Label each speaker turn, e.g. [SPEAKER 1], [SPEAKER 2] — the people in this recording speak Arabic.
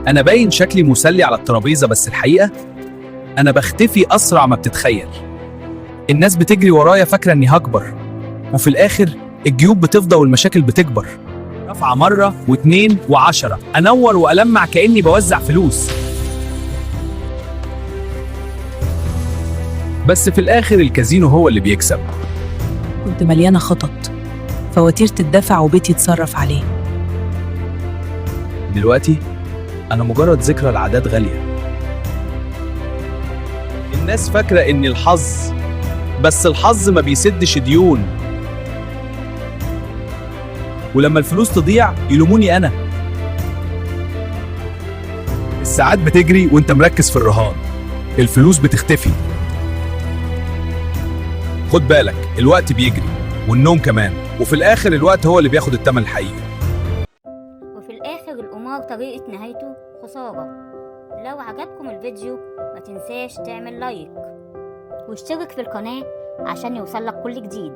[SPEAKER 1] أنا باين شكلي مسلي على الترابيزة، بس الحقيقة أنا بختفي أسرع ما بتتخيل. الناس بتجري ورايا فاكرة إني هكبر، وفي الآخر الجيوب بتفضى والمشاكل بتكبر. رفعة مرة واتنين وعشرة، أنور وألمع كأني بوزع فلوس، بس في الآخر الكازينو هو اللي بيكسب.
[SPEAKER 2] كنت مليانة خطط، فواتير تدفع وبيتي يتصرف عليه.
[SPEAKER 1] دلوقتي أنا مجرد ذكرى لعادات غالية. الناس فاكرة إني الحظ، بس الحظ ما بيسدش ديون، ولما الفلوس تضيع يلوموني أنا. الساعات بتجري وانت مركز في الرهان، الفلوس بتختفي. خد بالك الوقت بيجري والنوم كمان، وفي الآخر الوقت هو اللي بياخد التمن الحقيقي.
[SPEAKER 3] وفي الآخر القمار طريقة نهايته خسارة. لو عجبكم الفيديو ما تنساش تعمل لايك واشترك في القناة عشان يوصلك كل جديد.